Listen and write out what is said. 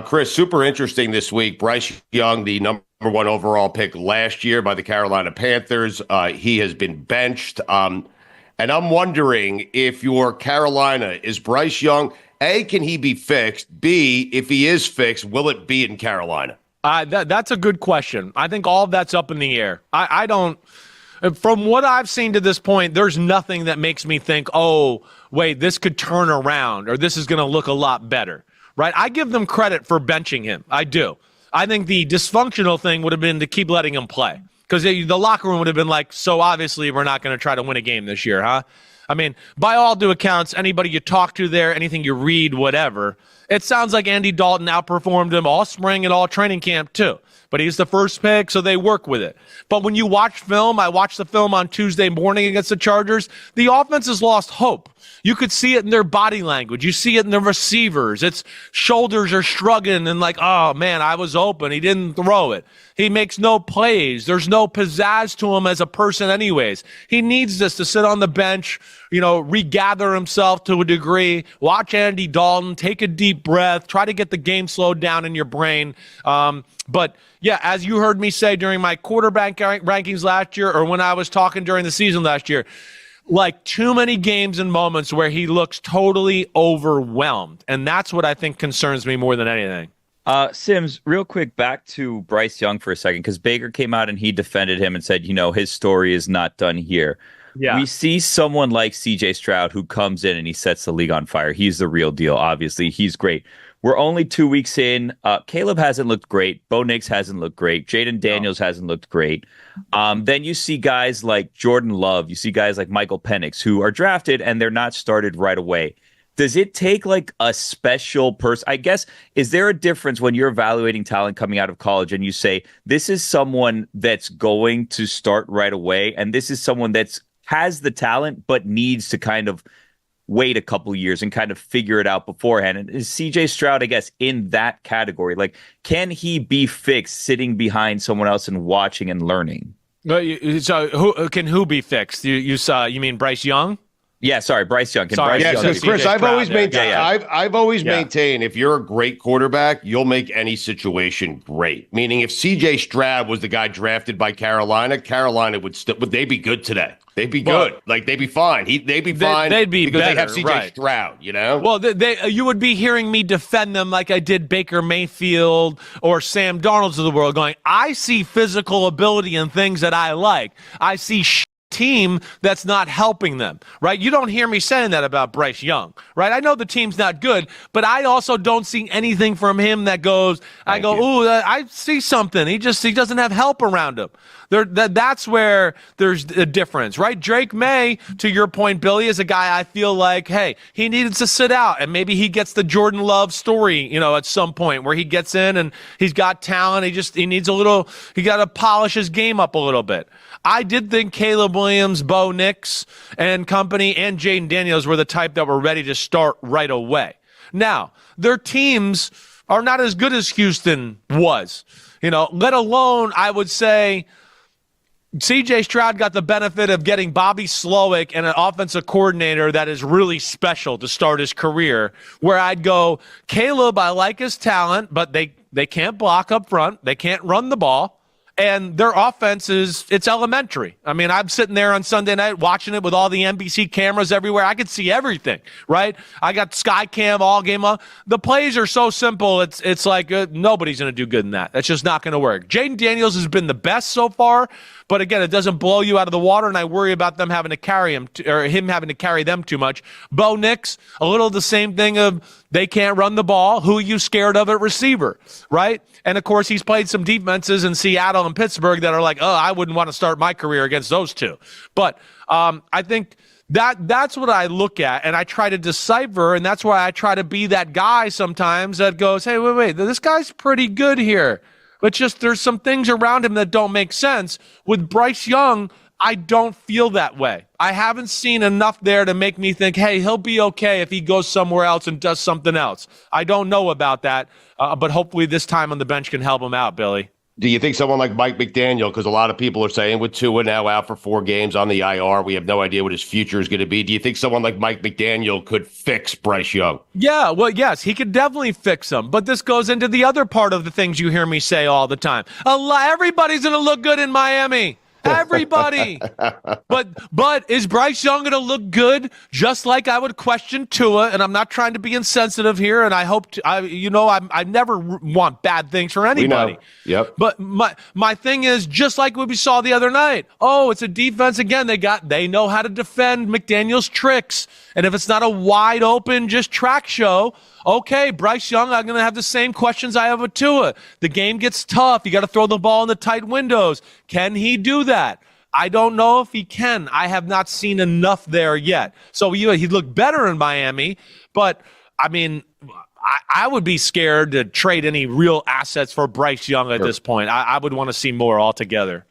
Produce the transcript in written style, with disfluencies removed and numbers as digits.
Chris, super interesting this week. Bryce Young, the number one overall pick last year by the Carolina Panthers, he has been benched. And I'm wondering if your Carolina is Bryce Young. A, can he be fixed? B, if he is fixed, will it be in Carolina? That's a good question. I think all of that's up in the air. I don't. From what I've seen to this point, there's nothing that makes me think, oh, wait, this could turn around or this is going to look a lot better. Right? I give them credit for benching him. I do. I think the dysfunctional thing would have been to keep letting him play because the locker room would have been like, so obviously we're not going to try to win a game this year, huh? I mean, by all due accounts, anybody you talk to there, anything you read, whatever, it sounds like Andy Dalton outperformed him all spring and all training camp too. But he's the first pick, so they work with it. But when you watch film, I watched the film on Tuesday morning against the Chargers, the offense has lost hope. You could see it in their body language. You see it in the receivers. Its shoulders are shrugging and like, oh, man, I was open. He didn't throw it. He makes no plays. There's no pizzazz to him as a person anyways. He needs this to sit on the bench, regather himself to a degree, watch Andy Dalton, take a deep breath, try to get the game slowed down in your brain. But, yeah, as you heard me say during my quarterback rankings last year or when I was talking during the season last year, like too many games and moments where he looks totally overwhelmed. And that's what I think concerns me more than anything. Sims, real quick, back to Bryce Young for a second, because Baker came out and he defended him and said, his story is not done here. Yeah. We see someone like CJ Stroud who comes in and he sets the league on fire. He's the real deal. Obviously, he's great. We're only 2 weeks in. Caleb hasn't looked great. Bo Nix hasn't looked great. Jaden Daniels hasn't looked great. Then you see guys like Jordan Love. You see guys like Michael Penix who are drafted and they're not started right away. Does it take like a special person? I guess, is there a difference when you're evaluating talent coming out of college and you say, this is someone that's going to start right away and this is someone that's has the talent but needs to kind of wait a couple years and kind of figure it out beforehand? And is CJ Stroud, I guess, in that category? Like, can he be fixed sitting behind someone else and watching and learning? So who be fixed? You mean Bryce Young? Yeah, sorry, Bryce Young. Chris, I've always maintained. I've always maintained if you're a great quarterback, you'll make any situation great. Meaning, if CJ Stroud was the guy drafted by Carolina, Carolina would they be good today? They'd be good. Like, they'd be fine. They'd be fine. They'd be because better, they have CJ Stroud, Well, you would be hearing me defend them like I did Baker Mayfield or Sam Darnold's of the world, going, I see physical ability and things that I like. I see team that's not helping them, right? You don't hear me saying that about Bryce Young, right? I know the team's not good, but I also don't see anything from him that goes, ooh, I see something. He doesn't have help around him. That's where there's a difference, right? Drake May, to your point, Billy, is a guy I feel like, hey, he needs to sit out and maybe he gets the Jordan Love story, at some point where he gets in and he's got talent. He needs he got to polish his game up a little bit. I did think Caleb Williams, Bo Nix, and company, and Jaden Daniels were the type that were ready to start right away. Now, their teams are not as good as Houston was, let alone, I would say, C.J. Stroud got the benefit of getting Bobby Slowick and an offensive coordinator that is really special to start his career, where I'd go, Caleb, I like his talent, but they can't block up front. They can't run the ball. And their offense it's elementary. I mean, I'm sitting there on Sunday night watching it with all the NBC cameras everywhere. I could see everything, right? I got Skycam all game long. The plays are so simple. It's like nobody's going to do good in that. That's just not going to work. Jaden Daniels has been the best so far, but again, it doesn't blow you out of the water, and I worry about them having to carry him or him having to carry them too much. Bo Nix, a little the same thing of they can't run the ball. Who are you scared of at receiver, right? And, of course, he's played some defenses in Seattle and Pittsburgh that are like, oh, I wouldn't want to start my career against those two. But I think that's what I look at, and I try to decipher, and that's why I try to be that guy sometimes that goes, hey, wait, this guy's pretty good here. But just there's some things around him that don't make sense. With Bryce Young, I don't feel that way. I haven't seen enough there to make me think, hey, he'll be okay if he goes somewhere else and does something else. I don't know about that, but hopefully this time on the bench can help him out, Billy. Do you think someone like Mike McDaniel, because a lot of people are saying with Tua now out for 4 games on the IR, we have no idea what his future is going to be. Do you think someone like Mike McDaniel could fix Bryce Young? Yeah, well, yes, he could definitely fix him. But this goes into the other part of the things you hear me say all the time. Everybody's going to look good in Miami. Everybody. But is Bryce Young going to look good just like I would question Tua? And I'm not trying to be insensitive here, and I hope I never want bad things for anybody. Yep. But my thing is just like what we saw the other night. Oh, it's a defense again. They know how to defend McDaniel's tricks. And if it's not a wide open just track show, okay, Bryce Young, I'm going to have the same questions I have with Tua. The game gets tough. You got to throw the ball in the tight windows. Can he do that? I don't know if he can. I have not seen enough there yet. So he looked better in Miami, but I mean, I would be scared to trade any real assets for Bryce Young at this point. I would want to see more altogether.